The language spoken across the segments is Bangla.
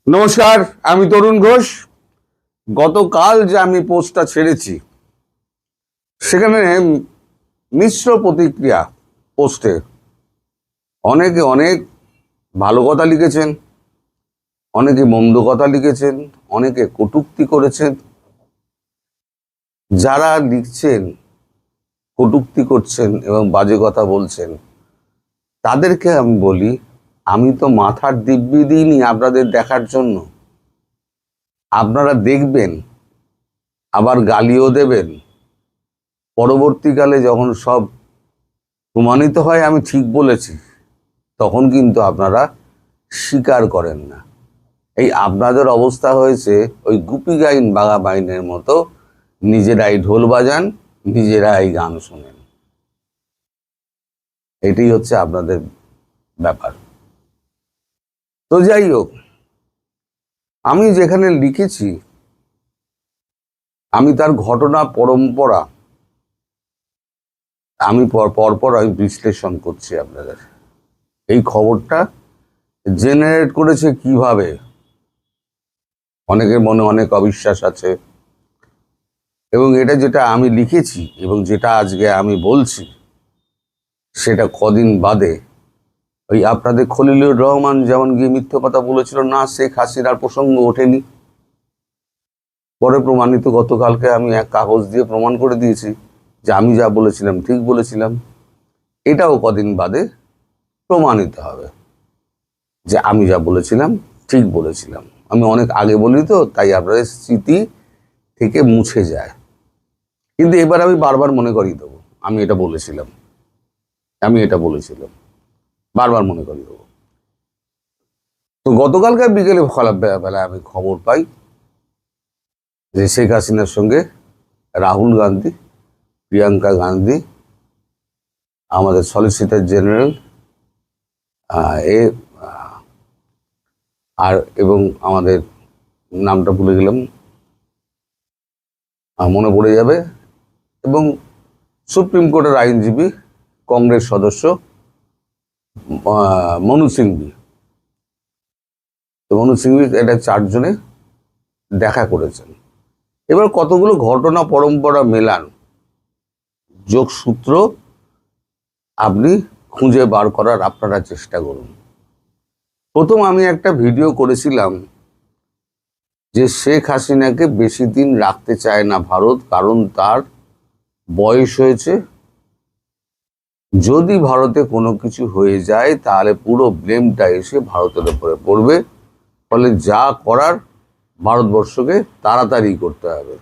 নমস্কার, আমি তরুণ ঘোষ। গতকাল যে আমি পোস্টটা ছেড়েছি সেখানে মিশ্র প্রতিক্রিয়া পোস্টে। অনেকে অনেক ভালো কথা লিখেছেন, অনেকে মন্দ কথা লিখেছেন, অনেকে কটূক্তি করেছেন। যারা লিখছেন, কটূক্তি করছেন এবং বাজে কথা বলছেন, তাদেরকে আমি বলি, আমি তো মাথার দিব্যি দিইনি আপনাদের দেখার জন্য। আপনারা দেখবেন, আবার গালিও দেবেন। পরবর্তীকালে যখন সব প্রমাণিত হয় আমি ঠিক বলেছি, তখন কিন্তু আপনারা স্বীকার করেন না। এই আপনাদের অবস্থা হয়েছে ওই গুপি গাইন বাঘা বাইনের মতো, নিজেরাই ঢোল বাজান, নিজেরাই গান শোনেন। এটাই হচ্ছে আপনাদের ব্যাপার। তো যাই হোক, আমি যেখানে লিখেছি আমি তার ঘটনা পরম্পরা আমি পরপর আমি বিশ্লেষণ করছি আপনাদের। এই খবরটা জেনারেট করেছে কিভাবে, অনেকের মনে অনেক অবিশ্বাস আছে, এবং এটা যেটা আমি লিখেছি এবং যেটা আজকে আমি বলছি সেটা কদিন বাদে ওই আপনাদের খলিলুর রহমান যেমন গিয়ে মিথ্যে কথা বলেছিল না, শেখ হাসিনার প্রসঙ্গ ওঠেনি। পরে প্রমাণিত, গতকালকে আমি এক কাগজ দিয়ে প্রমাণ করে দিয়েছি যে আমি যা বলেছিলাম ঠিক বলেছিলাম। এটাও কদিন বাদে প্রমাণিত হবে যে আমি যা বলেছিলাম ঠিক বলেছিলাম। আমি অনেক আগে বলি তো, তাই আপনাদের স্মৃতি থেকে মুছে যায়। কিন্তু এবার আমি বারবার মনে করিয়ে দেবো আমি এটা বলেছিলাম, আমি এটা বলেছিলাম, বারবার মনে করিয়ে দেবো। তো গতকালকার বিকেলে বেলা আমি খবর পাই যে শেখ হাসিনার সঙ্গে রাহুল গান্ধী, প্রিয়াঙ্কা গান্ধী, আমাদের সলিসিটর জেনারেল আর এবং আমাদের নামটা ভুলে গেলাম, মনে পড়ে যাবে, এবং সুপ্রিম কোর্টের আইনজীবী কংগ্রেস সদস্য মনু সিংভি। তো মনু সিংভি এটা চারজনে দেখা করেছেন। এবার কতগুলো ঘটনা পরম্পরা মেলান, যোগসূত্র আপনি খুঁজে বার করার আপনারা চেষ্টা করুন। প্রথম আমি একটা ভিডিও করেছিলাম যে শেখ হাসিনাকে বেশি দিন রাখতে চায় না ভারত, কারণ তার বয়স হয়েছে। যদি ভারতে কোনো কিছু হয়ে যায় তাহলে পুরো ব্লেমটা এসে ভারতের উপরে পড়বে, ফলে যা করার ভারতবর্ষকে তাড়াতাড়ি করতে হবে।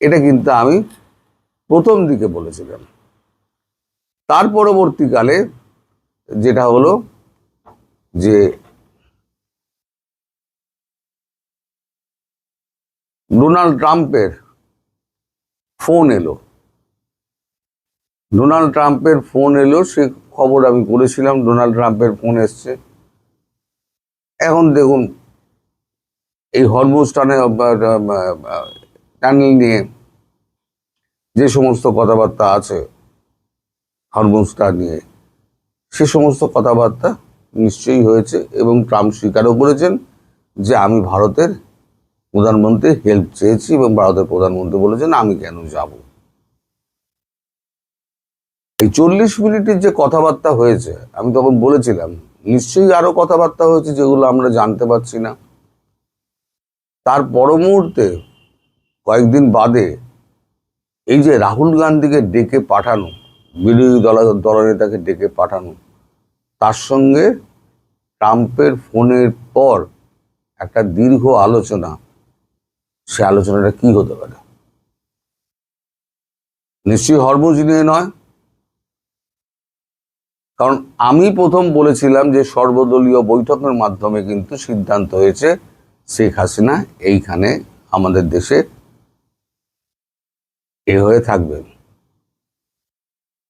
এটা কিন্তু আমি প্রথম দিকে বলেছিলাম। তার পরবর্তীকালে যেটা হলো যে ডোনাল্ড ট্রাম্পের ফোন এলো, ডোনাল্ড ট্রাম্পের ফোন এলো, সে খবর আমি করেছিলাম। ডোনাল্ড ট্রাম্পের ফোন এসছে। এখন দেখুন, এই হরমুজ টানেল নিয়ে যে সমস্ত কথাবার্তা আছে, হরমুজটা নিয়ে সে সমস্ত কথাবার্তা নিশ্চয়ই হয়েছে, এবং ট্রাম্প স্বীকারও করেছেন যে আমি ভারতের প্রধানমন্ত্রী হেল্প চেয়েছি, এবং ভারতের প্রধানমন্ত্রী বলেছেন আমি কেন যাব। এই 40 মিনিটের যে কথাবার্তা হয়েছে, আমি তখন বলেছিলাম নিশ্চয়ই আরো কথাবার্তা হয়েছে যেগুলো আমরা জানতে পারছি না। তার পর মুহূর্তে কয়েকদিন বাদে এই যে রাহুল গান্ধীকে ডেকে পাঠানো, বিরোধী দলনেতাকে ডেকে পাঠানো, তার সঙ্গে ট্রাম্পের ফোনের পর একটা দীর্ঘ আলোচনা, সে আলোচনাটা কি হতে পারে? নিশ্চয়ই হরমুজ নিয়ে নয়, কারণ আমি প্রথম বলেছিলাম যে সর্বদলীয় বৈঠকের মাধ্যমে কিন্তু সিদ্ধান্ত হয়েছে শেখ হাসিনা এইখানে আমাদের দেশে হয়ে থাকবেন,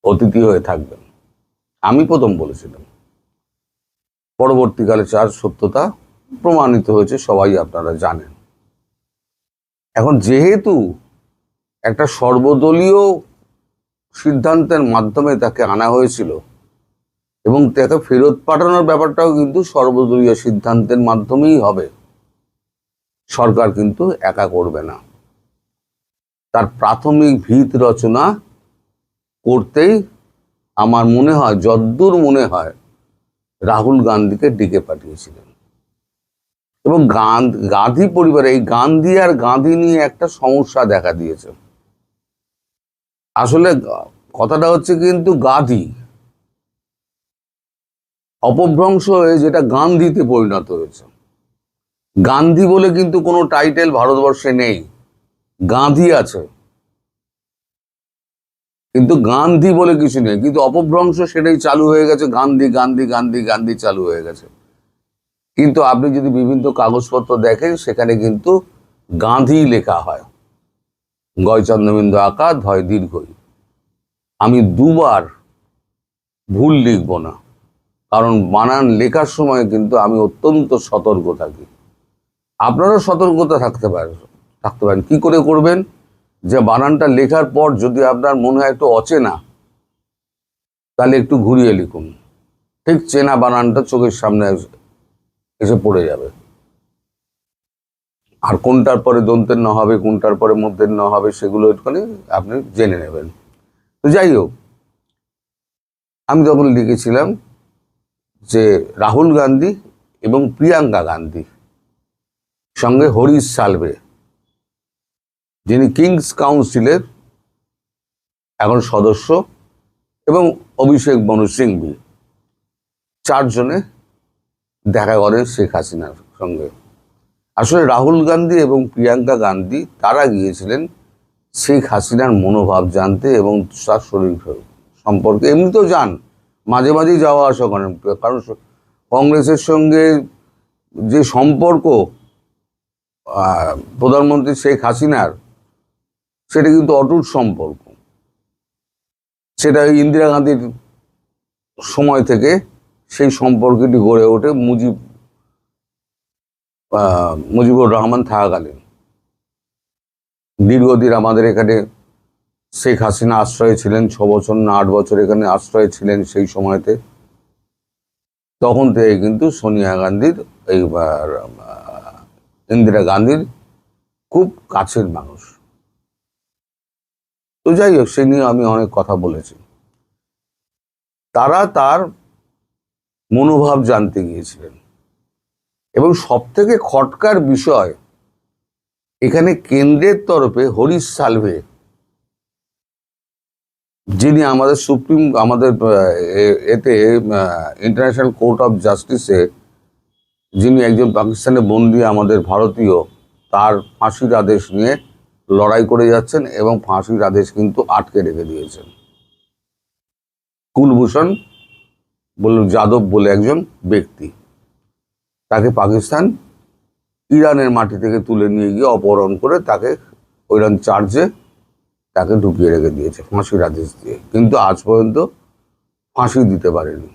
অতিথি হয়ে থাকবেন। আমি প্রথম বলেছিলাম। পরবর্তীকালে যার সত্যতা প্রমাণিত হয়েছে সবাই আপনারা জানেন। এখন যেহেতু একটা সর্বদলীয় সিদ্ধান্তের মাধ্যমে তাকে আনা হয়েছিল, এবং তাকে ফেরত পাঠানোর ব্যাপারটাও কিন্তু সর্বদলীয় সিদ্ধান্তের মাধ্যমেই হবে, সরকার কিন্তু একা করবে না। তার প্রাথমিক ভিত রচনা করতেই আমার মনে হয়, যদ্দূর মনে হয়, রাহুল গান্ধীকে ডেকে পাঠিয়েছিলেন। এবং গান্ধী পরিবারে এই গান্ধী আর গান্ধী নিয়ে একটা সমস্যা দেখা দিয়েছে। আসলে কথাটা হচ্ছে কিন্তু গান্ধী অপভ্রংশ হয়ে যেটা গান্ধীতে পরিণত হয়েছে। গান্ধী বলে কিন্তু কোনো টাইটেল ভারতবর্ষে নেই, গান্ধী আছে কিন্তু গান্ধী বলে কিছু নেই। কিন্তু অপভ্রংশ সেটাই চালু হয়ে গেছে, গান্ধী গান্ধী গান্ধী গান্ধী চালু হয়ে গেছে। কিন্তু আপনি যদি বিভিন্ন কাগজপত্র দেখেন সেখানে কিন্তু গান্ধী লেখা হয়, গয় চন্দ্রবিন্দু আঁকা ধয় দীর্ঘই। আমি দুবার ভুল লিখব না, কারণ বানান লেখার সময় কিন্তু আমি অত্যন্ত সতর্ক থাকি। আপনারাও সতর্কতা থাকতে পারেন। কি করে করবেন? যে বানানটা লেখার পর যদি আপনার মনে হয় একটু অচেনা, তাহলে একটু ঘুরিয়ে লিখুন, ঠিক চেনা বানানটা চোখের সামনে এসে পড়ে যাবে। আর কোনটার পরে দন্তের ন হবে, কোনটার পরে মধ্যের ন হবে, সেগুলো একটুখানি আপনি জেনে নেবেন। তো যাই হোক, আমি তখন লিখেছিলাম যে রাহুল গান্ধী এবং প্রিয়াঙ্কা গান্ধী সঙ্গে হরিশ সালভে, যিনি কিংস কাউন্সিলের এখন সদস্য, এবং অভিষেক মনু সিংভি, চারজনে দেখা করেন শেখ হাসিনার সঙ্গে। আসলে রাহুল গান্ধী এবং প্রিয়াঙ্কা গান্ধী তারা গিয়েছিলেন শেখ হাসিনার মনোভাব জানতে এবং তার শরীর সম্পর্কে। এমনিতেও যান, মাঝে মাঝেই যাওয়া আসা করেন, কারণ কংগ্রেসের সঙ্গে যে সম্পর্ক প্রধানমন্ত্রী শেখ হাসিনার, সেটা কিন্তু অটুট সম্পর্ক। সেটা ইন্দিরা গান্ধীর সময় থেকে সেই সম্পর্কটি গড়ে ওঠে মুজিবুর রহমান থাকাকালীন। দীর্ঘদিন আমাদের এখানে শেখ হাসিনা আশ্রয়ে ছিলেন, 6 বছর না 8 বছর এখানে আশ্রয়ে ছিলেন। সেই সময়তে তখন থেকে কিন্তু সোনিয়া গান্ধীর ইন্দিরা গান্ধীর খুব কাছের মানুষ। তো যাই হোক, সে নিয়ে আমি অনেক কথা বলেছি। তারা তার মনোভাব জানতে গিয়েছিলেন, এবং সব থেকে খটকার বিষয়, এখানে কেন্দ্রের তরফে হরিশ সালভে, যিনি আমাদের এতে ইন্টারন্যাশনাল কোর্ট অফ জাস্টিসে যিনি একজন পাকিস্তানে বন্দী আমাদের ভারতীয়, তার ফাঁসির আদেশ নিয়ে লড়াই করে যাচ্ছেন, এবং ফাঁসির আদেশ কিন্তু আটকে রেখে দিয়েছেন। কুলভূষণ যাদব বলে একজন ব্যক্তি, তাকে পাকিস্তান ইরানের মাটি থেকে তুলে নিয়ে গিয়ে অপহরণ করে তাকে ওইরকম চার্জে তাকে ঢুকিয়ে রেখে দিয়েছে ফাঁসির আদেশ দিয়ে। কিন্তু আজ পর্যন্ত ফাঁসি দিতে পারেনি,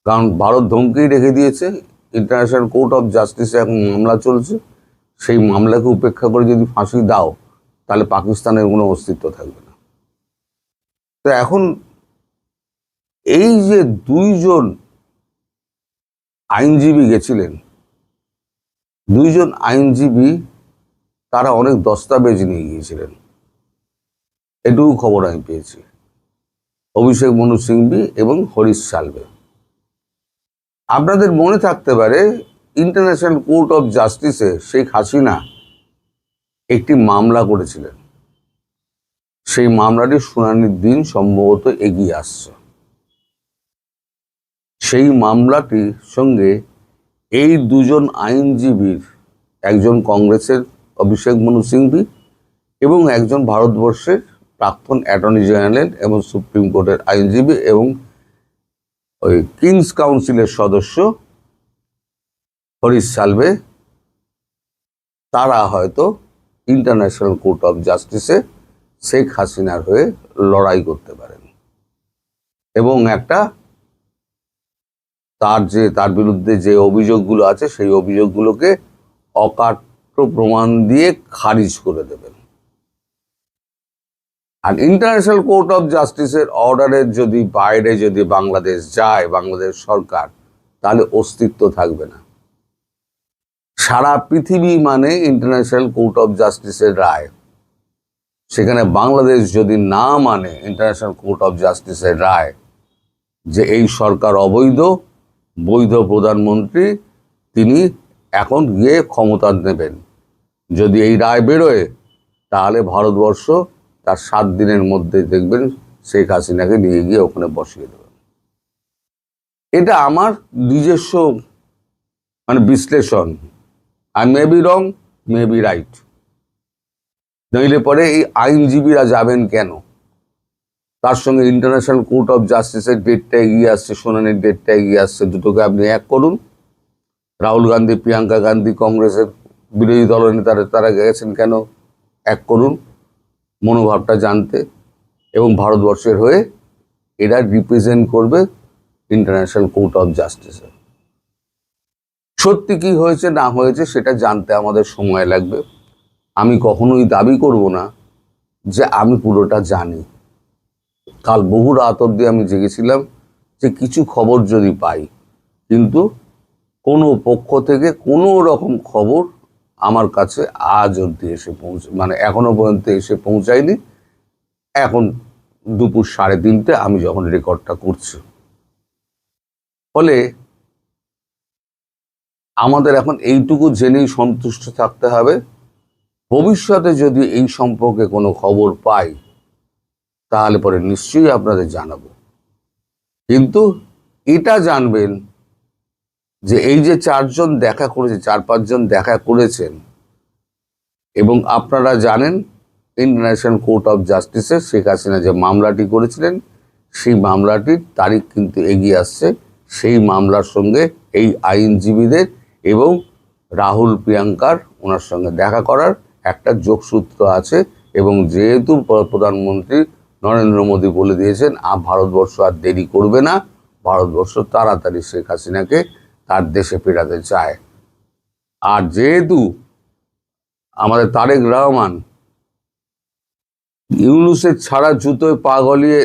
কারণ ভারত ধমকেই রেখে দিয়েছে। ইন্টারন্যাশনাল কোর্ট অফ জাস্টিসে এখন মামলা চলছে, সেই মামলাকে উপেক্ষা করে যদি ফাঁসি দাও, তাহলে পাকিস্তানের কোনো অস্তিত্ব থাকবে না। তো এখন এই যে দুইজন আইনজীবী গেছিলেন, দুইজন আইনজীবী তারা অনেক দস্তাবেজ নিয়ে গিয়েছিলেন, এটুকু খবর আমি পেয়েছি, অভিষেক মনু সিংভি এবং হরিশ সালভে। আপনাদের মনে থাকতে পারে, ইন্টারন্যাশনাল কোর্ট অফ জাস্টিসে শেখ হাসিনা একটি মামলা করেছিলেন। সেই মামলাটির শুনানির দিন সম্ভবত এগিয়ে আসছে। সেই মামলাটির সঙ্গে এই দুজন আইনজীবীর, একজন কংগ্রেসের অভিষেক মনু সিংভি এবং একজন ভারতবর্ষের প্রাক্তন অ্যাটর্নি জেনারেল এবং সুপ্রিম কোর্টের আইনজীবী এবং ওই কিংস কাউন্সিলের সদস্য হরিশ সালভে, তারা হয়তো ইন্টারন্যাশনাল কোর্ট অফ জাস্টিসে শেখ হাসিনার হয়ে লড়াই করতে পারেন, এবং তার বিরুদ্ধে যে অভিযোগগুলো আছে সেই অভিযোগগুলোকে অকাট্য প্রমাণ দিয়ে খারিজ করে দেবেন। আর ইন্টারন্যাশনাল কোর্ট অফ জাস্টিসের অর্ডারের যদি বাইরে যদি বাংলাদেশ যায়, বাংলাদেশ সরকার, তাহলে অস্তিত্ব থাকবে না। সারা পৃথিবী মানে ইন্টারন্যাশনাল কোর্ট অফ জাস্টিসের রায়। সেখানে বাংলাদেশ যদি না মানে ইন্টারন্যাশনাল কোর্ট অফ জাস্টিসের রায় যে এই সরকার অবৈধ, বৈধ প্রধানমন্ত্রী তিনি এখন গিয়ে ক্ষমতা নেবেন, যদি এই রায় বেরোয়, তাহলে ভারতবর্ষ তার 7 দিনের মধ্যে দেখবেন শেখ হাসিনাকে নিয়ে গিয়ে ওখানে বসিয়ে দেবেন। এটা আমার নিজস্ব বিশ্লেষণ। I may be wrong, may be right. নইলে পরে এই আইনজীবীরা যাবেন কেন? তার সঙ্গে ইন্টারন্যাশনাল কোর্ট অফ জাস্টিসের ডেটটা এগিয়ে আসছে, শুনানির ডেটটা এগিয়ে আসছে, দুটোকে আপনি এক করুন। রাহুল গান্ধী, প্রিয়াঙ্কা গান্ধী, কংগ্রেসের বিরোধী দলনেতারা তারা গেছেন কেন? এক করুন মনোভাবটা জানতে, এবং ভারতবর্ষের হয়ে এরা রিপ্রেজেন্ট করবে ইন্টারন্যাশনাল কোর্ট অফ জাস্টিসে। সত্যি কি হয়েছে না হয়েছে সেটা জানতে আমাদের সময় লাগবে। আমি কখনোই দাবি করব না যে আমি পুরোটা জানি। কাল বহু রাত অবধি আমি জেগেছিলাম যে কিছু খবর যদি পাই, কিন্তু কোনো পক্ষ থেকে কোনো রকম খবর আমার কাছে আজ অবধি এসে এখনো পর্যন্ত এসে পৌঁছায়নি। এখন দুপুর 3:30 আমি যখন রেকর্ডটা করছি। ফলে আমাদের এখন এইটুকু জেনেই সন্তুষ্ট থাকতে হবে, ভবিষ্যতে যদি এই সম্পর্কে কোনো খবর পাই তাহলে পরে নিশ্চয়ই আপনাদের জানাবো। কিন্তু এটা জানবেন যে এই যে 4 জন দেখা করেছে, 4-5 জন দেখা করেছেন, এবং আপনারা জানেন ইন্টারন্যাশনাল কোর্ট অফ জাস্টিসে শেখ হাসিনা যে মামলাটি করেছিলেন, সেই মামলাটির তারিখ কিন্তু এগিয়ে আসছে। সেই মামলার সঙ্গে এই আইনজীবীদের এবং রাহুল, প্রিয়াঙ্কার ওনার সঙ্গে দেখা করার একটা যোগসূত্র আছে। এবং যেহেতু প্রধানমন্ত্রী নরেন্দ্র মোদী বলে দিয়েছেন ভারতবর্ষ আর দেরি করবে না, ভারতবর্ষ তাড়াতাড়ি শেখ হাসিনাকে তার দেশে ফেরাতে চায়। আর যেহেতু আমাদের তারেক রহমান ইউনূসের ছাড়া জুতোয় পা গলিয়ে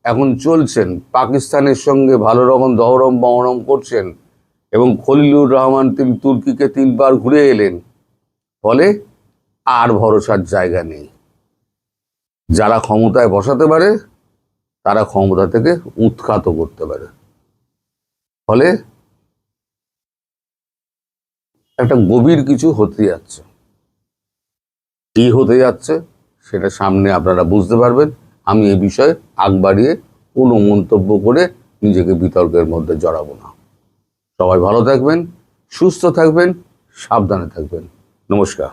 এখন চলছেন, পাকিস্তানের সঙ্গে ভালো রকম দহরম বহরম করছেন, এবং খলিলুর রহমান তিনি তুর্কিকে 3 বার ঘুরে এলেন, ফলে আর ভরসার জায়গা নেই। যারা ক্ষমতায় বসাতে পারে তারা ক্ষমতা থেকে উৎখাত করতে পারে। ফলে একটা গভীর কিছু হতে যাচ্ছে। কি হতে যাচ্ছে সেটা সামনে আপনারা বুঝতে পারবেন। আমি এই বিষয়ে আগ বাড়িয়ে কোনো মন্তব্য করে নিজেকে বিতর্কের মধ্যে জড়াবো না। সবাই ভালো থাকবেন, সুস্থ থাকবেন, সাবধানে থাকবেন। নমস্কার।